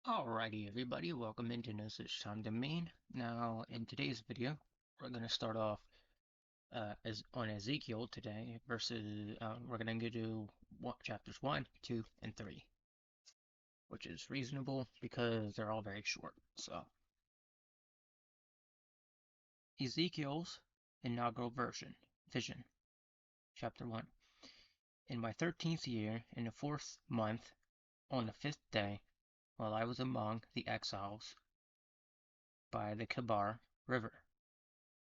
Alrighty everybody, welcome into No Such Time Domain. Now in today's video, we're going to start off as on Ezekiel today versus we're going to go to chapters 1, 2, and 3, which is reasonable because they're all very short. So Ezekiel's inaugural vision, chapter 1. In my 13th year, in the 4th month, on the 5th day, while I was among the exiles by the Kebar River,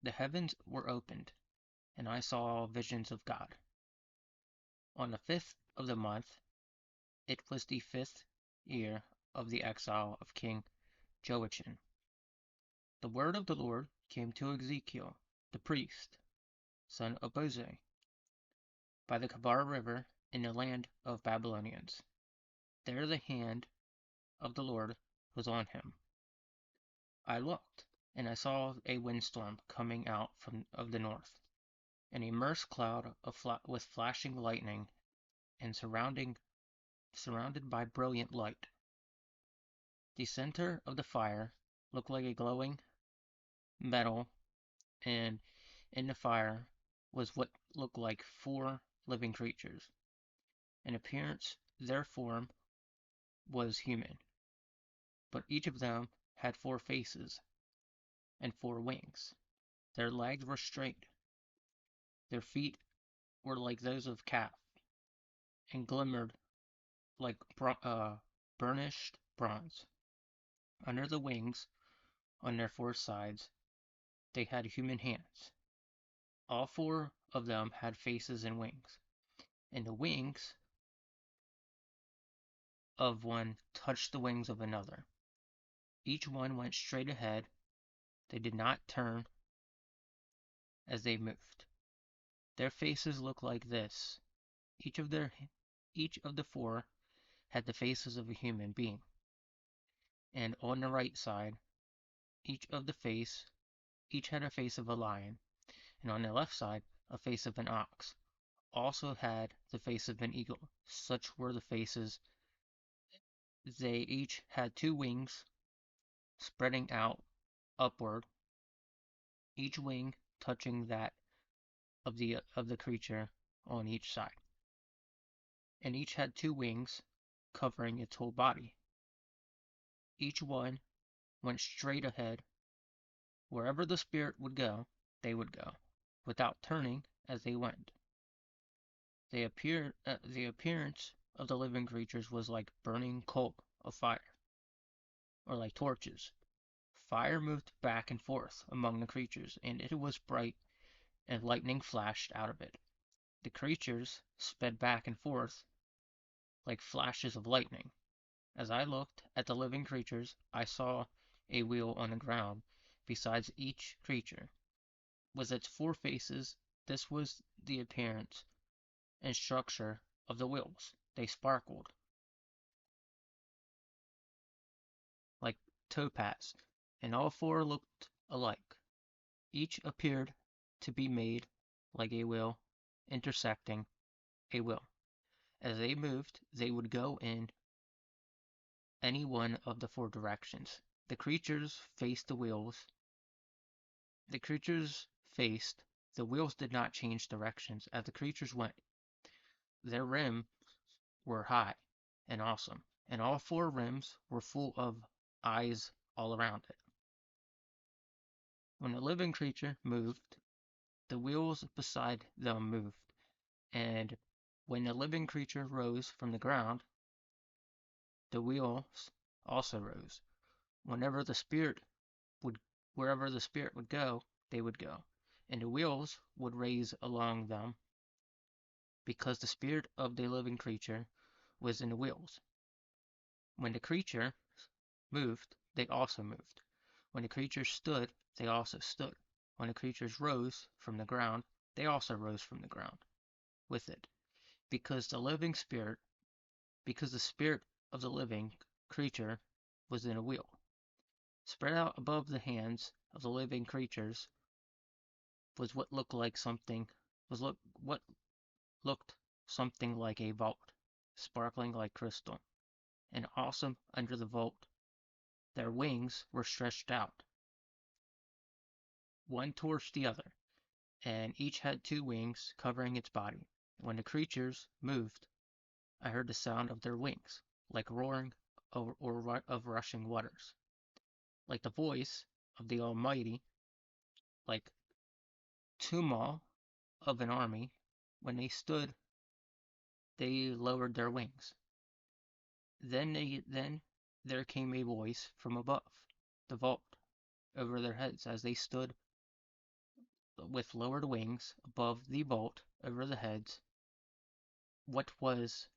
the heavens were opened, and I saw visions of God. On the 5th of the month, it was the 5th year of the exile of King Joachim, the word of the Lord came to Ezekiel, the priest, son of Buzi, by the Kebar River in the land of Babylonians. There the hand of the Lord was on him. I looked, and I saw a windstorm coming out of the north, an immense cloud with flashing lightning and surrounded by brilliant light. The center of the fire looked like a glowing metal, and in the fire was what looked like 4 living creatures. In appearance, their form was human, but each of them had 4 faces and 4 wings. Their legs were straight. Their feet were like those of calf and glimmered like burnished bronze. Under the wings, on their 4 sides, they had human hands. All 4 of them had faces and wings, and the wings of one touched the wings of another. Each one went straight ahead. They did not turn as they moved. Their faces looked like this. Each of the 4 had the faces of a human being. And on the right side, each had a face of a lion, and on the left side, a face of an ox. Also had the face of an eagle. Such were the faces. They each had 2 wings spreading out upward, each wing touching that of the creature on each side. And each had 2 wings covering its whole body. Each one went straight ahead. Wherever the spirit would go, they would go, without turning as they went. The appearance of the living creatures was like burning coal of fire, or like torches. Fire moved back and forth among the creatures, and it was bright, and lightning flashed out of it. The creatures sped back and forth like flashes of lightning. As I looked at the living creatures, I saw a wheel on the ground besides each creature. With its 4 faces, this was the appearance and structure of the wheels. They sparkled like topaz, and all 4 looked alike. Each appeared to be made like a wheel intersecting a wheel. As they moved, they would go in any one of the 4 directions. The creatures faced the wheels. The creatures faced. The wheels did not change directions as the creatures went. Their rims were high and awesome, and all 4 rims were full of eyes all around it. When the living creature moved, the wheels beside them moved, and when the living creature rose from the ground, the wheels also rose. Whenever the spirit Wherever the spirit would go, they would go, and the wheels would raise along them, because the spirit of the living creature was in the wheels. When the creature moved, they also moved. When the creatures stood, they also stood. When the creatures rose from the ground, they also rose from the ground with it, because the spirit of the living creature was in a wheel. Spread out above the hands of the living creatures was what looked something like a vault, sparkling like crystal. And awesome under the vault Their wings were stretched out, one towards the other, and each had two wings covering its body. When the creatures moved, I heard the sound of their wings, like roaring of rushing waters, like the voice of the Almighty, like tumult of an army. When they stood, they lowered their wings. Then there came a voice from above the vault over their heads as they stood with lowered wings above the vault over the heads. What was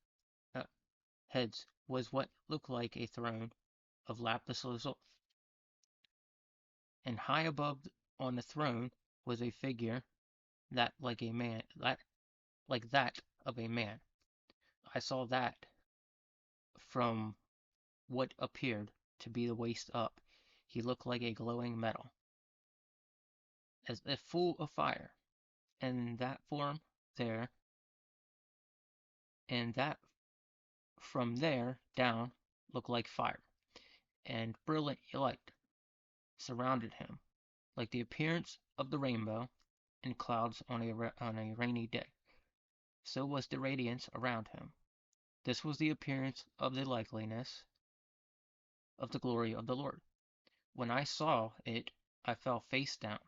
heads was what looked like a throne of lapis lazuli, and high above on the throne was a figure that like that of a man. I saw that from what appeared to be the waist up, he looked like a glowing metal, as if full of fire, and that form there, and that from there down looked like fire, and brilliant light surrounded him, like the appearance of the rainbow in clouds on a rainy day. So was the radiance around him. This was the appearance of the likeness of the glory of the Lord. When I saw it, I fell face down,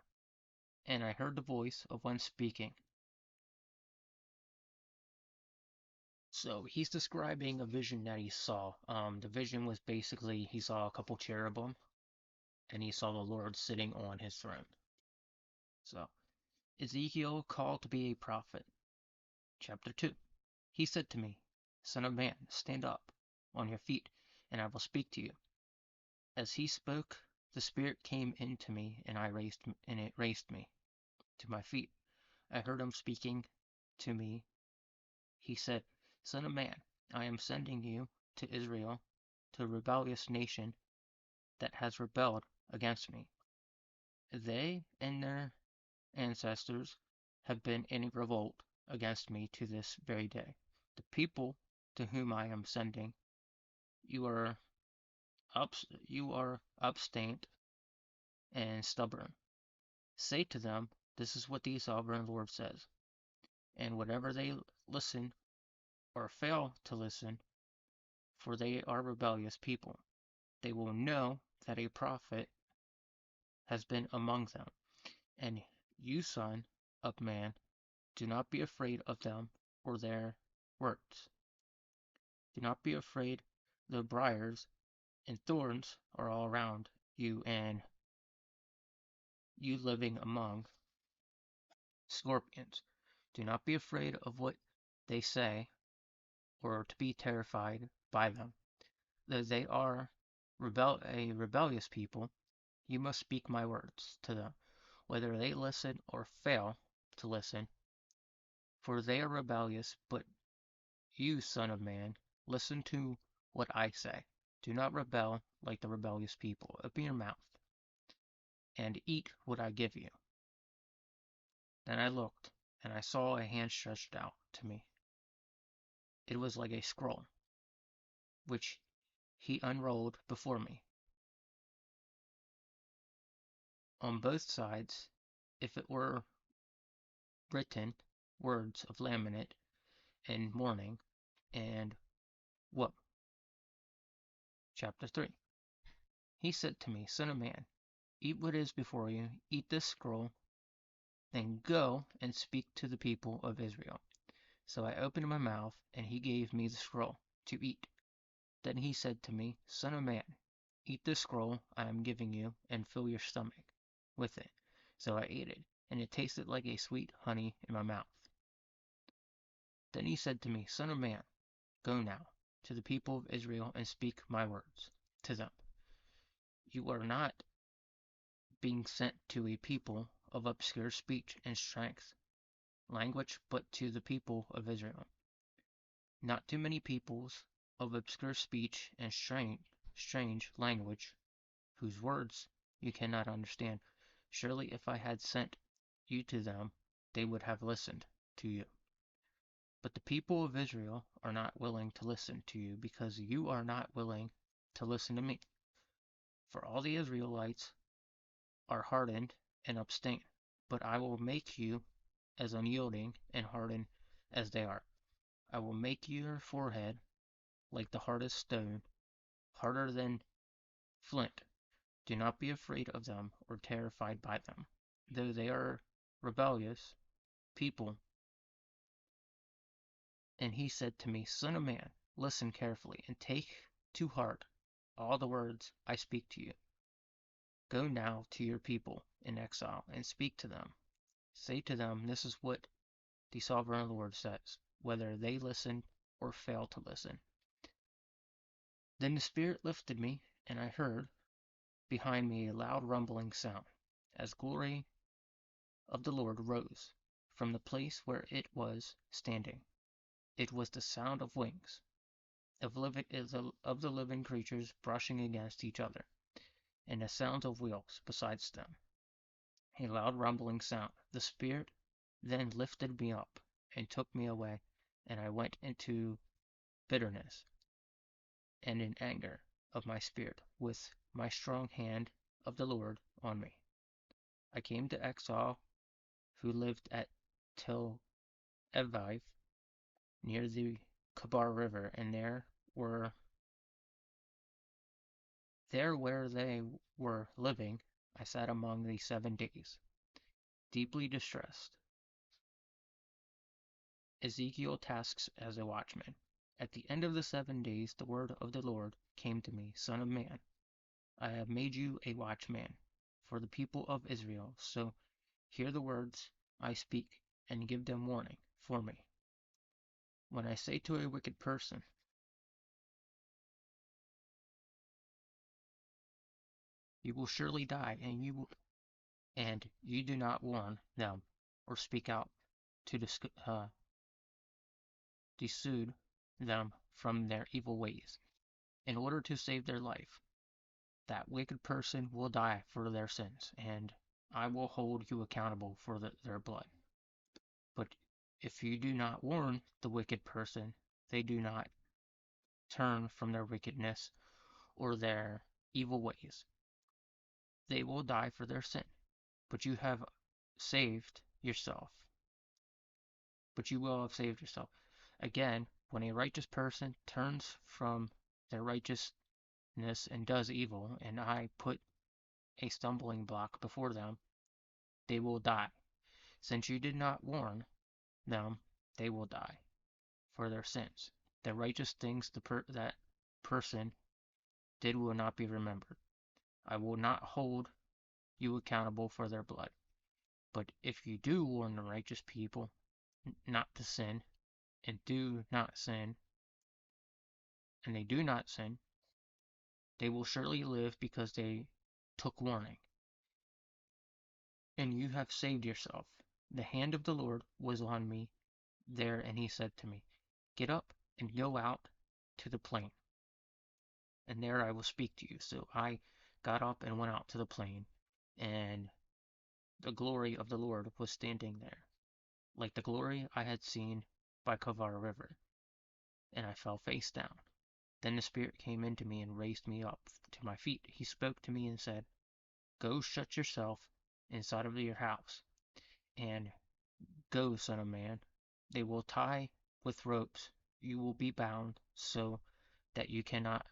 and I heard the voice of one speaking. So he's describing a vision that he saw. The vision was basically he saw a couple cherubim, and he saw the Lord sitting on his throne. So Ezekiel called to be a prophet. Chapter 2. He said to me, Son of man, stand up on your feet, and I will speak to you. As he spoke, the Spirit came into me, and it raised me to my feet. I heard him speaking to me. He said, Son of man, I am sending you to Israel, to a rebellious nation that has rebelled against me. They and their ancestors have been in revolt against me to this very day. The people to whom I am sending, you are obstinate and stubborn. Say to them, this is what the sovereign Lord says. And whatever they listen or fail to listen, for they are rebellious people, they will know that a prophet has been among them. And you, son of man, do not be afraid of them or their words. Do not be afraid. The briars and thorns are all around you, and you living among scorpions. Do not be afraid of what they say, or to be terrified by them. Though they are a rebellious people, you must speak my words to them, whether they listen or fail to listen, for they are rebellious. But you, son of man, listen to what I say. Do not rebel like the rebellious people. Open your mouth and eat what I give you. Then I looked, and I saw a hand stretched out to me. It was like a scroll, which he unrolled before me. On both sides, if it were written, words of lament and mourning and woe. Chapter 3. He said to me, Son of man, eat what is before you, eat this scroll, then go and speak to the people of Israel. So I opened my mouth, and he gave me the scroll to eat. Then he said to me, Son of man, eat this scroll I am giving you, and fill your stomach with it. So I ate it, and it tasted like a sweet honey in my mouth. Then he said to me, Son of man, go now to the people of Israel and speak my words to them. You are not being sent to a people of obscure speech and strength, language, but to the people of Israel. Not too many peoples of obscure speech and strange language, whose words you cannot understand. Surely if I had sent you to them, they would have listened to you. But the people of Israel are not willing to listen to you because you are not willing to listen to me. For all the Israelites are hardened and abstain, but I will make you as unyielding and hardened as they are. I will make your forehead like the hardest stone, harder than flint. Do not be afraid of them or terrified by them, though they are rebellious people. And he said to me, Son of man, listen carefully and take to heart all the words I speak to you. Go now to your people in exile and speak to them. Say to them, this is what the sovereign Lord says, whether they listen or fail to listen. Then the Spirit lifted me, and I heard behind me a loud rumbling sound, as glory of the Lord rose from the place where it was standing. It was the sound of wings, of the living creatures brushing against each other, and the sound of wheels besides them. A loud rumbling sound. The Spirit then lifted me up and took me away, and I went into bitterness and in anger of my spirit, with my strong hand of the Lord on me. I came to exile who lived at Tel Aviv, near the Kabar River, and there where they were living, I sat among the 7 days, deeply distressed. Ezekiel tasks as a watchman. At the end of the 7 days, the word of the Lord came to me, Son of man, I have made you a watchman for the people of Israel. So hear the words I speak and give them warning for me. When I say to a wicked person, you will surely die, and you do not warn them or speak out to dissuade them from their evil ways, in order to save their life, that wicked person will die for their sins, and I will hold you accountable for their blood. But if you do not warn the wicked person, they do not turn from their wickedness or their evil ways. They will die for their sin, but you have saved yourself. But you will have saved yourself. Again, when a righteous person turns from their righteousness and does evil, and I put a stumbling block before them, they will die. Since you did not warn them, they will die for their sins. The righteous things that person did will not be remembered. I will not hold you accountable for their blood. But if you do warn the righteous people not to sin, and do not sin, and they do not sin, they will surely live because they took warning. And you have saved yourself. The hand of the Lord was on me there, and he said to me, Get up and go out to the plain, and there I will speak to you. So I got up and went out to the plain, and the glory of the Lord was standing there, like the glory I had seen by Kavar River, and I fell face down. Then the Spirit came into me and raised me up to my feet. He spoke to me and said, Go shut yourself inside of your house, and go, Son of man. They will tie with ropes. You will be bound so that you cannot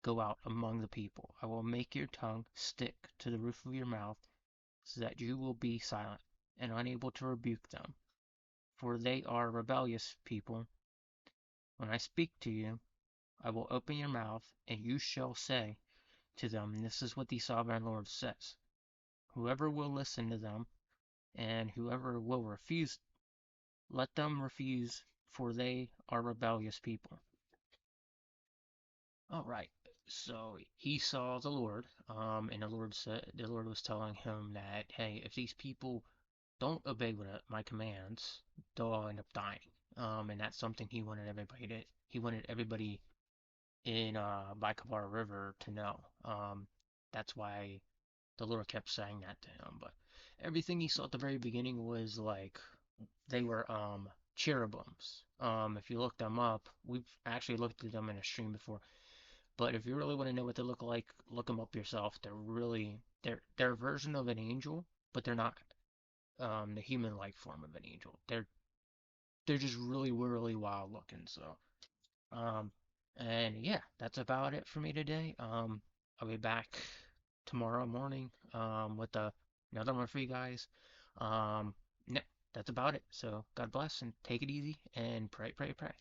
go out among the people. I will make your tongue stick to the roof of your mouth, so that you will be silent and unable to rebuke them. For they are rebellious people. When I speak to you, I will open your mouth, and you shall say to them, This is what the sovereign Lord says. Whoever will listen to them, and whoever will refuse, let them refuse, for they are rebellious people. All right. So he saw the Lord, and the Lord was telling him that, hey, if these people don't obey my commands, they'll end up dying. And that's something he wanted everybody in Baikabar River to know. That's why the Lord kept saying that to him. But everything he saw at the very beginning was like they were cherubims. If you look them up, we've actually looked at them in a stream before. But if you really want to know what they look like, look them up yourself. They're a version of an angel, but they're not the human-like form of an angel. They're just really wild looking. So um, and yeah, that's about it for me today. I'll be back tomorrow morning with another one for you guys. Um, yeah, that's about it. So God bless and take it easy and pray, pray, pray.